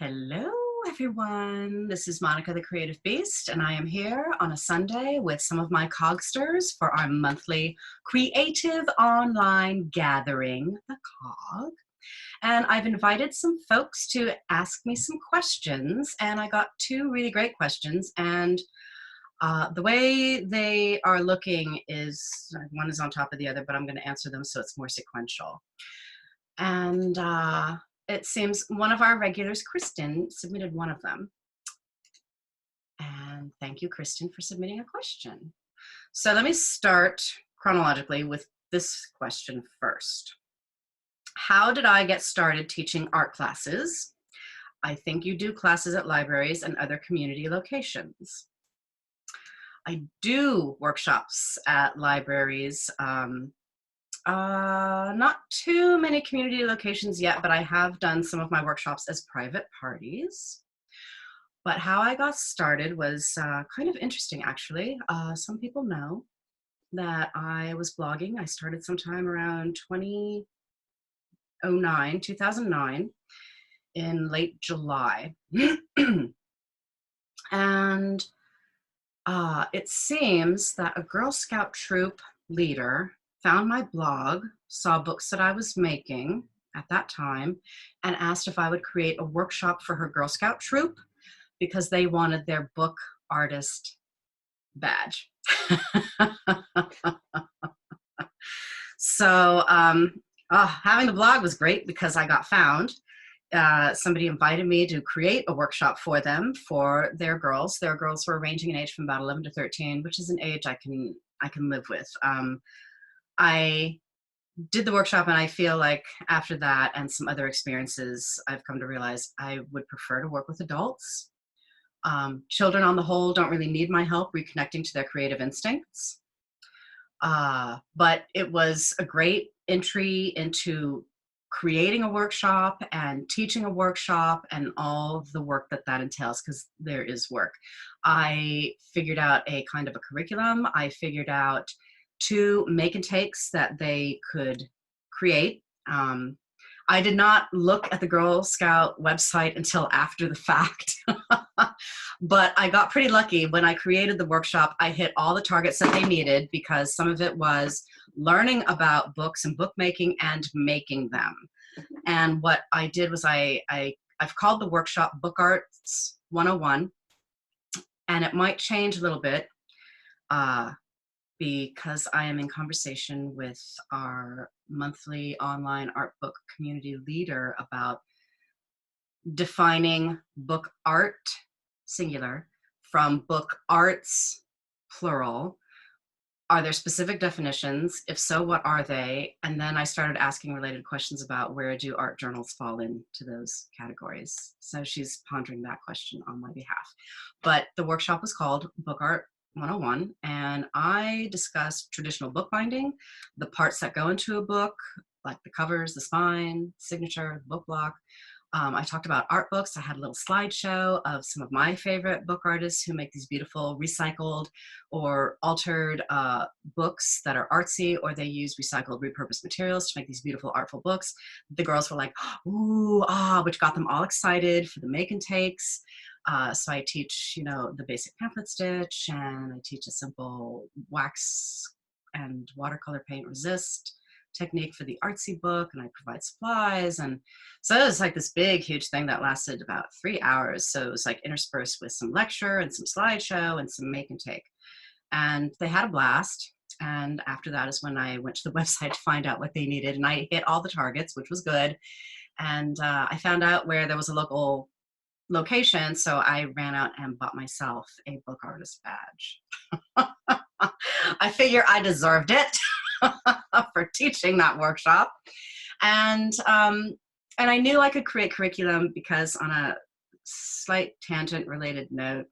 Hello, everyone. This is Monica the Creative Beast, and I am here on a Sunday with some of my COG-sters for our monthly creative online gathering, the COG. And I've invited some folks to ask me some questions, and I got two really great questions. And the way they are looking is one is on top of the other, but I'm going to answer them so it's more sequential. And it seems one of our regulars, Kristen, submitted one of them. And thank you, Kristen, for submitting a question. So let me start chronologically with this question first. How did I get started teaching art classes? I think you do classes at libraries and other community locations. I do workshops at libraries. Not too many community locations yet, but I have done some of my workshops as private parties. But how I got started was kind of interesting, actually. Some people know that I was blogging. I started sometime around 2009, in late July. And it seems that a Girl Scout troop leader found my blog, saw books that I was making at that time, and asked if I would create a workshop for her Girl Scout troop because they wanted their book artist badge. So having the blog was great because I got found. Somebody invited me to create a workshop for them, for their girls. Their girls were ranging in age from about 11 to 13, which is an age I can live with. I did the workshop, and I feel like after that and some other experiences, I've come to realize I would prefer to work with adults. Children on the whole don't really need my help reconnecting to their creative instincts. But it was a great entry into creating a workshop and teaching a workshop and all the work that that entails, because there is work. I figured out a kind of a curriculum. I figured out 2 make and takes that they could create. I did not look at the Girl Scout website until after the fact, but I got pretty lucky. When I created the workshop, I hit all the targets that they needed, because some of it was learning about books and bookmaking and making them. And what I did was I've called the workshop Book Arts 101, and it might change a little bit because I am in conversation with our monthly online art book community leader about defining book art, singular, from book arts, plural. Are there specific definitions? If so, what are they? And then I started asking related questions about where do art journals fall into those categories. So she's pondering that question on my behalf. But the workshop was called Book Art 101, and I discussed traditional bookbinding, the parts that go into a book, like the covers, the spine, signature, book block. I talked about art books. I had a little slideshow of some of my favorite book artists who make these beautiful recycled or altered books that are artsy, or they use recycled, repurposed materials to make these beautiful, artful books. The girls were like, ooh, which got them all excited for the make and takes. So I teach, the basic pamphlet stitch, and I teach a simple wax and watercolor paint resist technique for the artsy book, and I provide supplies. And so it was like this big, huge thing that lasted about 3 hours. So it was like interspersed with some lecture and some slideshow and some make and take. And they had a blast. And after that is when I went to the website to find out what they needed. And I hit all the targets, which was good. And I found out where there was a local location, so I ran out and bought myself a book artist badge. I figure I deserved it for teaching that workshop. And I knew I could create curriculum because, on a slight tangent related note,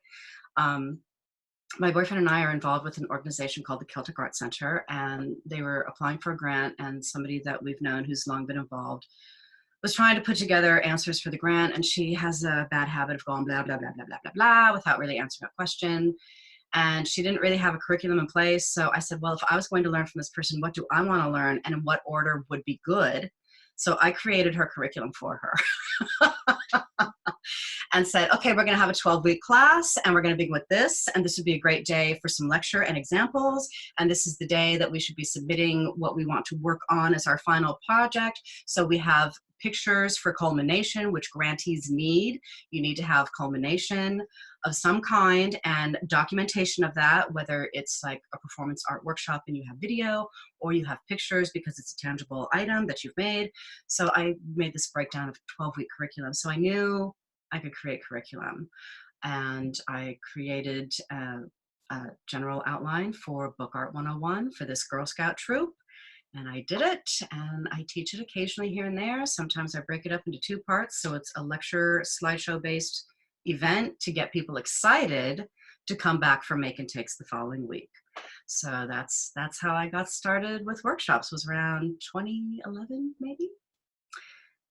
my boyfriend and I are involved with an organization called the Celtic Art Center, and they were applying for a grant, and somebody that we've known who's long been involved was trying to put together answers for the grant, and she has a bad habit of going blah, blah, blah, blah, blah, blah, blah, without really answering a question. And she didn't really have a curriculum in place. So I said, well, if I was going to learn from this person, what do I want to learn, and in what order would be good? So I created her curriculum for her. and said, okay, we're going to have a 12-week class, and we're going to begin with this, and this would be a great day for some lecture and examples, and this is the day that we should be submitting what we want to work on as our final project. So we have pictures for culmination, which grantees need. You need to have culmination of some kind and documentation of that, whether it's like a performance art workshop and you have video, or you have pictures because it's a tangible item that you've made. So I made this breakdown of 12-week curriculum. So I knew I could create curriculum, and I created a general outline for Book Art 101 for this Girl Scout troop. And I did it, and I teach it occasionally here and there. Sometimes I break it up into 2 parts, so it's a lecture slideshow-based event to get people excited to come back for Make and Takes the following week. So that's how I got started with workshops, was around 2011 maybe.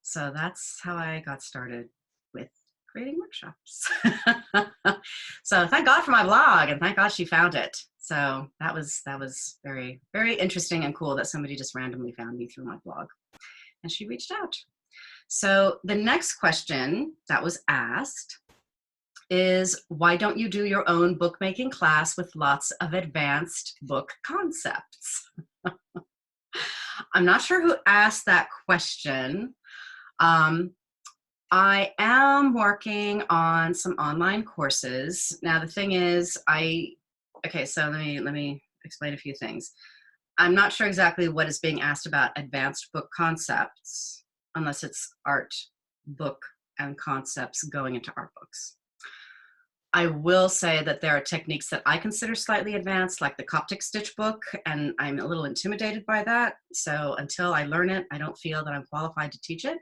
So that's how I got started with creating workshops. So thank God for my blog, and thank God she found it. So that was very, very interesting and cool that somebody just randomly found me through my blog, and she reached out. So the next question that was asked is, why don't you do your own bookmaking class with lots of advanced book concepts? I'm not sure who asked that question. I am working on some online courses. Now the thing is, okay, so let me explain a few things. I'm not sure exactly what is being asked about advanced book concepts, unless it's art book and concepts going into art books. I will say that there are techniques that I consider slightly advanced, like the Coptic stitch book, and I'm a little intimidated by that. So until I learn it, I don't feel that I'm qualified to teach it.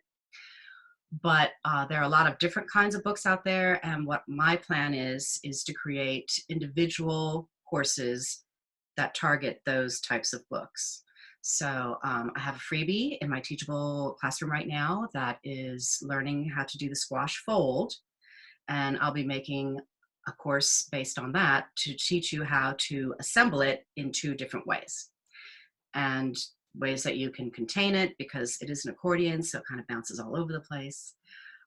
But there are a lot of different kinds of books out there, and what my plan is to create individual courses that target those types of books. So I have a freebie in my Teachable classroom right now that is learning how to do the squash fold, and I'll be making a course based on that to teach you how to assemble it in 2 different ways, and ways that you can contain it, because it is an accordion, so it kind of bounces all over the place.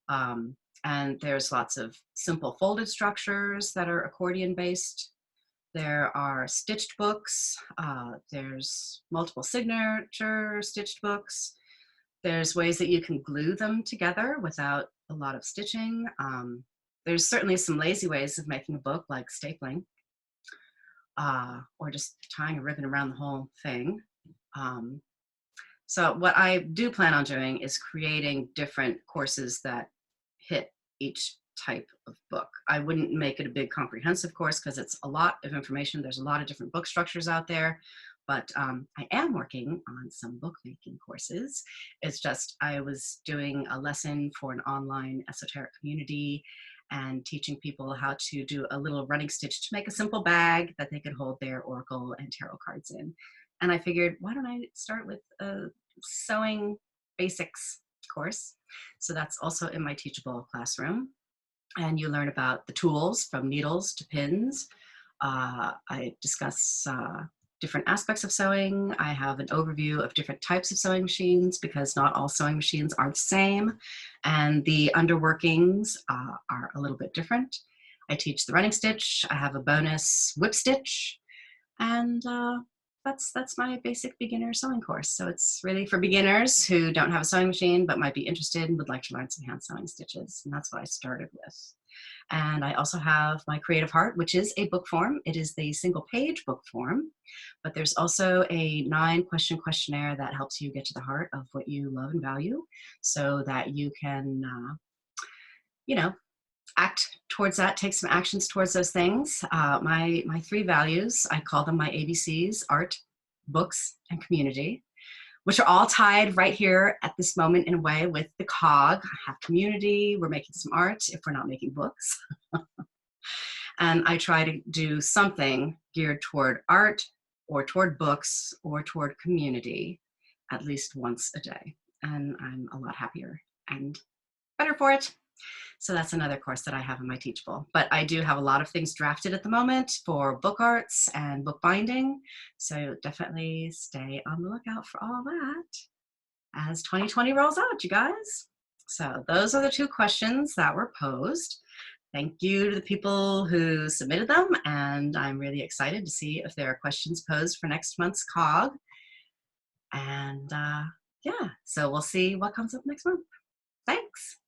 And there's lots of simple folded structures that are accordion based. There are stitched books. There's multiple signature stitched books. There's ways that you can glue them together without a lot of stitching. There's certainly some lazy ways of making a book, like stapling, or just tying a ribbon around the whole thing. So what I do plan on doing is creating different courses that hit each type of book. I wouldn't make it a big comprehensive course because it's a lot of information. There's a lot of different book structures out there, but I am working on some bookmaking courses. It's just I was doing a lesson for an online esoteric community and teaching people how to do a little running stitch to make a simple bag that they could hold their oracle and tarot cards in. And I figured, why don't I start with a sewing basics course? So that's also in my Teachable classroom. And you learn about the tools from needles to pins. I discuss different aspects of sewing. I have an overview of different types of sewing machines, because not all sewing machines are the same, and the underworkings are a little bit different. I teach the running stitch. I have a bonus whip stitch, and that's my basic beginner sewing course. So it's really for beginners who don't have a sewing machine but might be interested and would like to learn some hand sewing stitches, and that's what I started with. And I also have my Creative Heart, which is a book form. It is the single page book form, but there's also a 9-question questionnaire that helps you get to the heart of what you love and value, so that you can, act towards that, take some actions towards those things. My 3 values, I call them my ABCs: art, books, and community, which are all tied right here at this moment in a way with the COG. I have community, we're making some art if we're not making books. And I try to do something geared toward art or toward books or toward community at least once a day. And I'm a lot happier and better for it. So that's another course that I have in my Teachable. But I do have a lot of things drafted at the moment for book arts and bookbinding. So definitely stay on the lookout for all that as 2020 rolls out, you guys. So those are the two questions that were posed. Thank you to the people who submitted them, and I'm really excited to see if there are questions posed for next month's COG. And yeah, so we'll see what comes up next month. Thanks.